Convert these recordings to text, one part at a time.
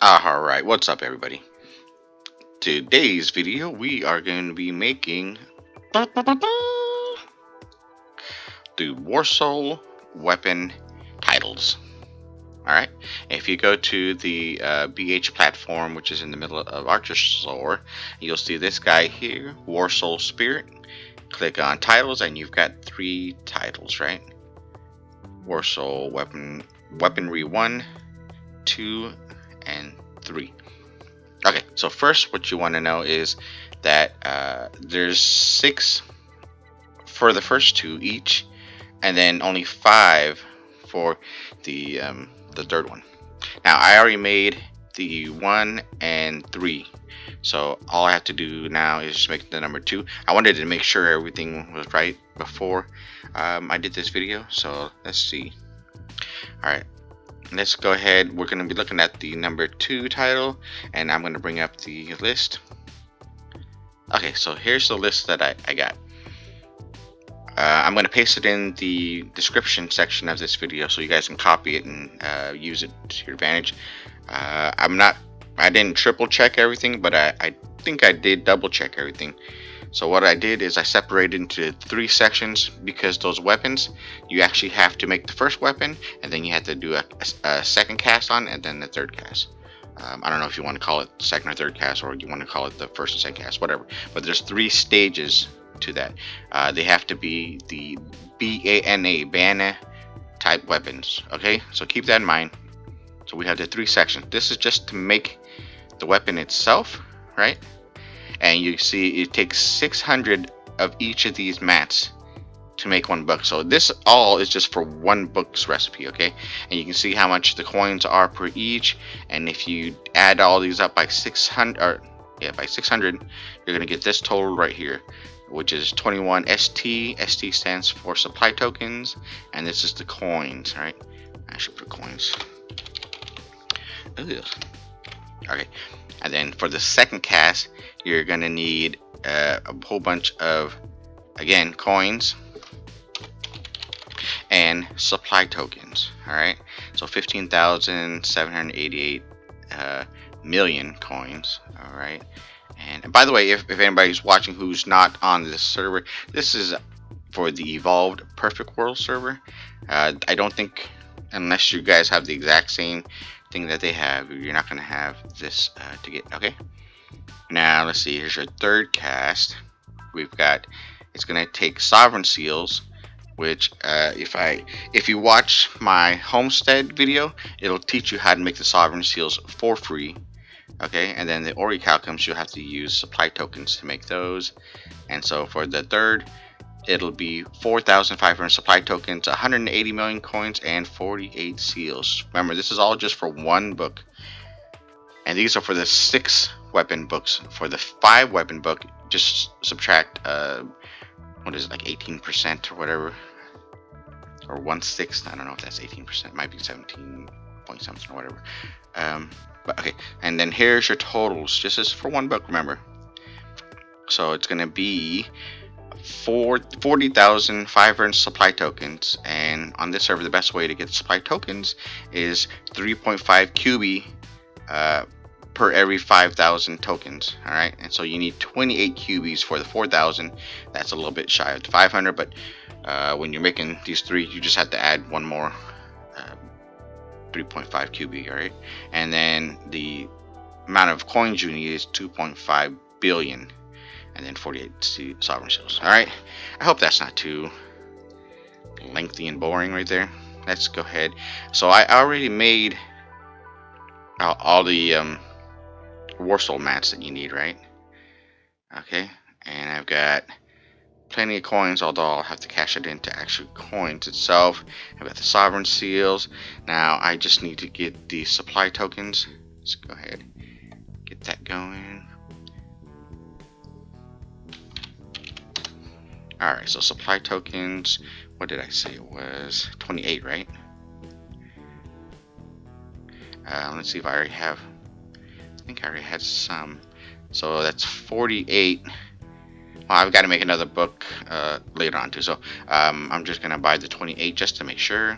Alright, what's up everybody? Today's video we are going to be making the Warsoul Weapon Titles. Alright, if you go to the BH platform, which is in the middle of Archosaur, you'll see this guy here, Warsoul Spirit. Click on Titles and you've got 3 titles, right? Warsoul Weaponry 1, 2, and 3. Okay, so first what you want to know is that there's 6 for the first 2 each, and then only 5 for the third one. Now I already made the 1 and 3, so all I have to do now is just make the number 2. I wanted to make sure everything was right before I did this video, so let's see. Alright, let's go ahead. We're going to be looking at the number 2 title, and I'm going to bring up the list. Okay, so here's the list that I got. I'm going to paste it in the description section of this video so you guys can copy it and use it to your advantage. I didn't triple check everything, but I think I did double check everything. So what I did is I separated into 3 sections, because those weapons, you actually have to make the first weapon, and then you have to do a second cast on, and then the third cast. I don't know if you want to call it second or third cast, or you want to call it the first and second cast, whatever. But there's 3 stages to that. They have to be the BANA type weapons. Okay, so keep that in mind. So we have the 3 sections. This is just to make the weapon itself, right? And you see it takes 600 of each of these mats to make 1 book. So this all is just for 1 book's recipe, okay? And you can see how much the coins are per each, and if you add all these up by 600, or yeah, by 600, you're gonna get this total right here, which is 21 ST. ST stands for supply tokens, and this is the coins, right? I should put coins. Ugh. Okay, and then for the second cast, you're gonna need a whole bunch of, again, coins and supply tokens. All right, so 15,788 million coins. All right, and by the way, if anybody's watching who's not on this server, this is for the Evolved Perfect World server. I don't think, unless you guys have the exact same thing that they have, you're not going to have this to get. Okay, now let's see, here's your third cast. We've got, it's going to take Sovergns Seals, which if you watch my homestead video, it'll teach you how to make the Sovergns Seals for free. Okay, and then the Orihalcums, you'll have to use supply tokens to make those. And so for the third, it'll be 4,500 supply tokens, 180 million coins, and 48 seals. Remember, this is all just for 1 book. And these are for the 6 weapon books. For the 5 weapon book, just subtract, what is it, like 18% or whatever? Or 1/6. I don't know if that's 18%. It might be 17 point something or whatever. But okay, and then here's your totals. This is for 1 book, remember. So it's going to be 40,500 supply tokens, and on this server the best way to get supply tokens is 3.5 Cubi per every 5,000 tokens. All right, and so you need 28 Cubis for the 4,000. That's a little bit shy of the 500, but when you're making these 3, you just have to add 1 more 3.5 Cubi. All right, and then the amount of coins you need is 2.5 billion. And then 48 Sovergns Seals. Alright, I hope that's not too lengthy and boring right there. Let's go ahead. So I already made all the Warsoul mats that you need, right? Okay, and I've got plenty of coins, although I'll have to cash it into actual coins itself. I've got the Sovergns Seals. Now I just need to get the supply tokens. Let's go ahead, get that going. Alright, so supply tokens, what did I say it was? 28, right? Let's see if I already have, I think I already had some. So that's 48. Well, I've got to make another book later on too, so I'm just going to buy the 28 just to make sure.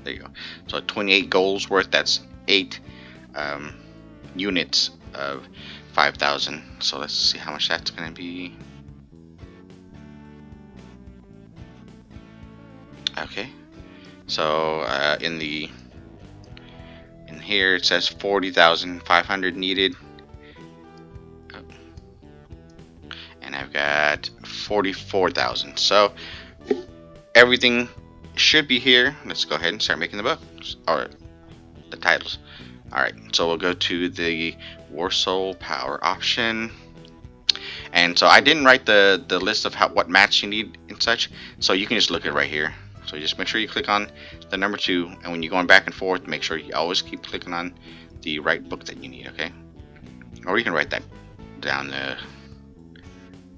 There you go. So 28 goals worth. That's 8 units of 5,000. So let's see how much that's going to be. Okay. So in here it says 40,500 needed. And I've got 44,000. So everything should be here. Let's go ahead and start making the books or the titles. All right, so we'll go to the Warsoul power option. And so I didn't write the list of what mats you need and such, so you can just look at it right here. So just make sure you click on the number 2, and when you're going back and forth, make sure you always keep clicking on the right book that you need, okay? Or you can write that down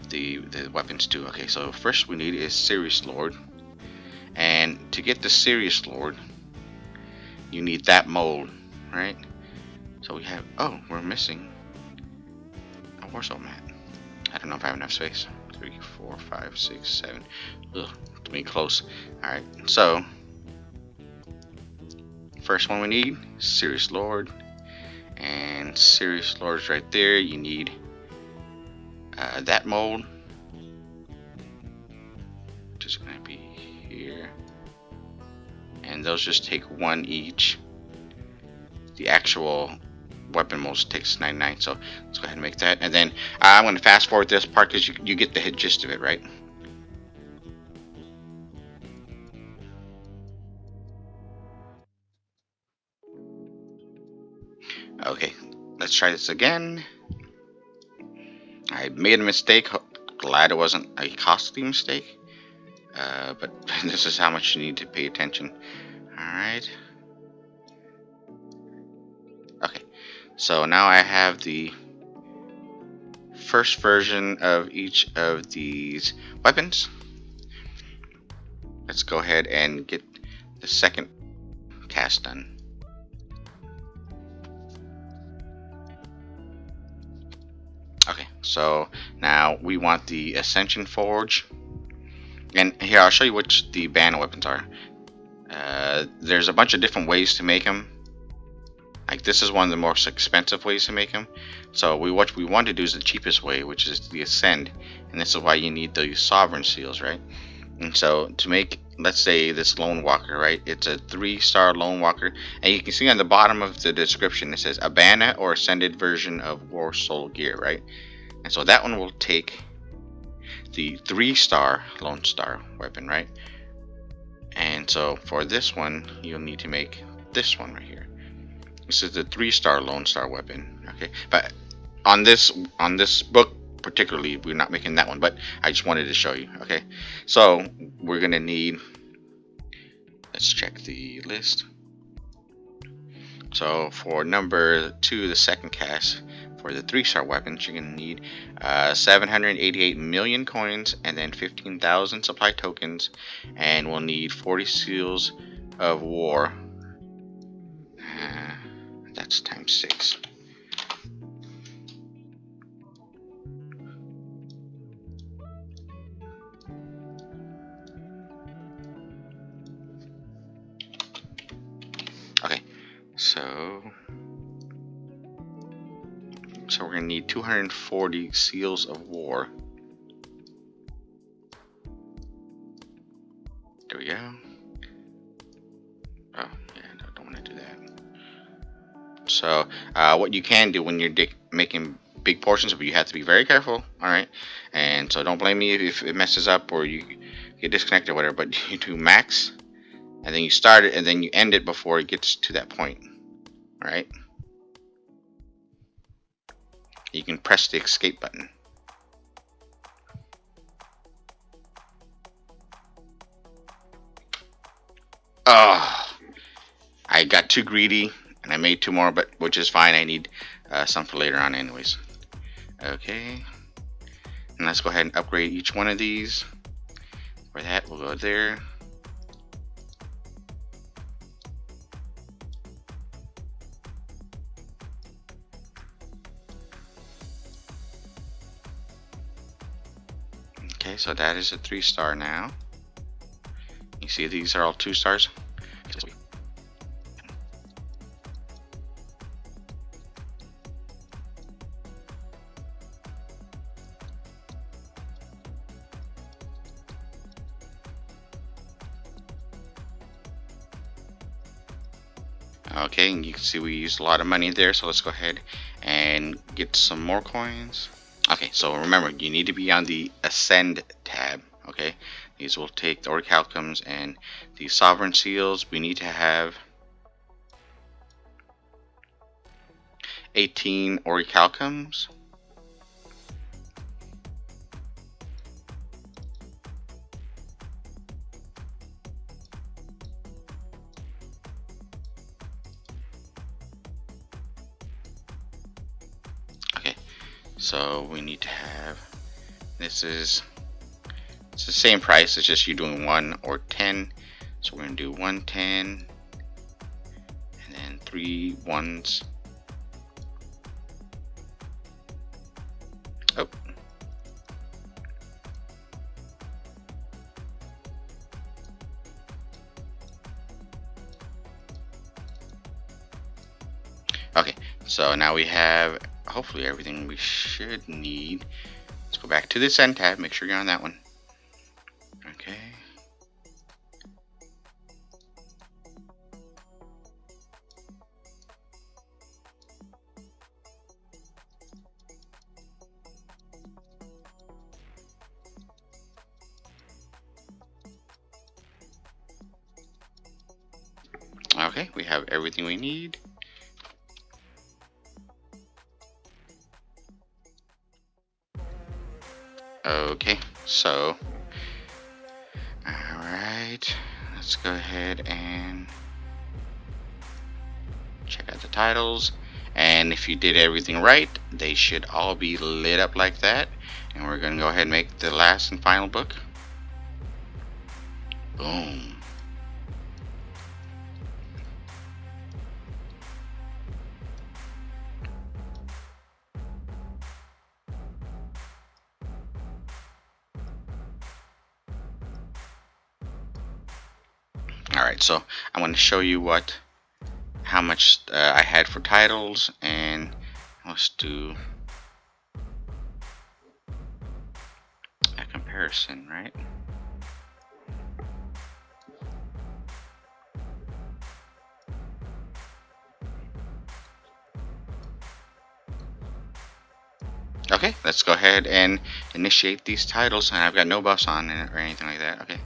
the weapons too. Okay, so first we need is Serious Lord, and to get the Serious Lord, you need that mold, right? So we have, oh, we're missing a Warsoul mat. I don't know if I have enough space. 3, 4, 5, 6, 7. Ugh, to be close. Alright, so first one we need, Serious Lord. And Serious Lord's right there. You need that mold. Just gonna be here. And those just take 1 each. The actual weapon molds takes 99, so let's go ahead and make that. And then I'm going to fast forward this part because you get the gist of it, right? Okay, let's try this again. I made a mistake. Glad it wasn't a costly mistake. But this is how much you need to pay attention. Alright. Okay, so now I have the first version of each of these weapons. Let's go ahead and get the second cast done. Okay, so now we want the Ascension Forge. And here, I'll show you which the banner weapons are. There's a bunch of different ways to make them. Like, this is one of the most expensive ways to make them. So what we want to do is the cheapest way, which is the Ascend. And this is why you need the Sovergns Seals, right? And so to make, let's say, this Lone Walker, right? It's a 3-star Lone Walker. And you can see on the bottom of the description, it says Abana or Ascended version of Warsoul gear, right? And so that one will take the 3-star Lone Star weapon, right? And so for this one, you'll need to make this one right here. This is the 3-star Lone Star weapon, okay? But on this book particularly, we're not making that one, but I just wanted to show you, okay? So we're gonna need, let's check the list. So for number 2, the second cast, for the 3-star weapons, you're gonna need 788 million coins and then 15,000 supply tokens, and we'll need 40 seals of war. That's times 6. Okay, so we're gonna need 240 seals of war. There we go. Oh yeah, no, don't want to do that. So what you can do when you're making big portions of it, you have to be very careful. All right, and so don't blame me if it messes up or you get disconnected or whatever. But you do max, and then you start it, and then you end it before it gets to that point. All right. You can press the escape button. Oh, I got too greedy and I made 2 more, but which is fine. I need some for later on anyways. Okay, and let's go ahead and upgrade each one of these. For that, we'll go there. Okay, so that is a 3-star now. You see these are all 2 stars. Okay, and you can see we used a lot of money there, so let's go ahead and get some more coins. Okay, so remember, you need to be on the Ascend tab. Okay, these will take the Orihalcums and the Sovergns Seals. We need to have 18 Orihalcums. Okay, so we need to have, it's the same price, it's just you doing 1 or 10. So we're gonna do 110 and then 3 ones. Oh. Okay, so now we have hopefully everything we should need. Let's go back to the Send tab, make sure you're on that one. Okay. Okay, we have everything we need. Okay, so alright, let's go ahead and check out the titles. And if you did everything right, they should all be lit up like that. And we're gonna go ahead and make the last and final book. Boom. Alright, so I want to show you how much I had for titles, and let's do a comparison, right? Okay, let's go ahead and initiate these titles, and I've got no buffs on it or anything like that. Okay.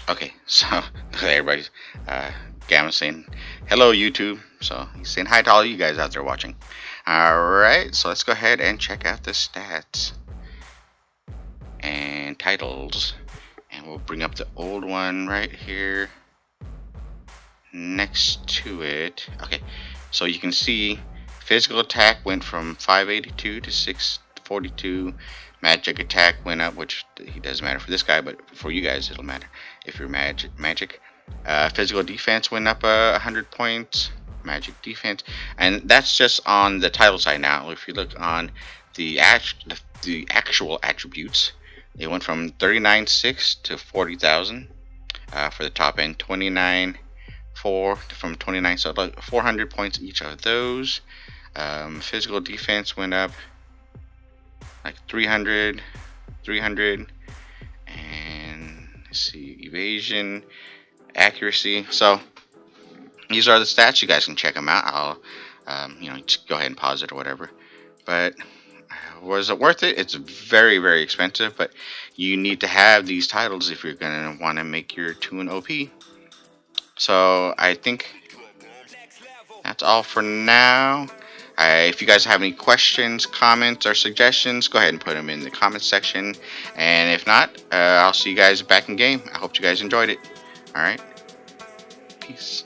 Okay, so everybody's Gamma saying hello YouTube, so he's saying hi to all you guys out there watching. Alright, so let's go ahead and check out the stats and titles, and we'll bring up the old one right here next to it. Okay, so you can see physical attack went from 582 to 642. Magic attack went up, which it doesn't matter for this guy, but for you guys it'll matter if you're magic. Physical defense went up 100 points. Magic defense, and that's just on the title side. Now, if you look on the actual attributes, they went from 39.6 to 40,000 for the top end. 29.4 from 29, so like 400 points each of those. Physical defense went up like 300, and let's see, evasion, accuracy. So these are the stats. You guys can check them out. I'll just go ahead and pause it or whatever. But was it worth it? It's very, very expensive, but you need to have these titles if you're gonna want to make your toon OP. So I think that's all for now. If you guys have any questions, comments, or suggestions, go ahead and put them in the comments section. And if not, I'll see you guys back in game. I hope you guys enjoyed it. Alright. Peace.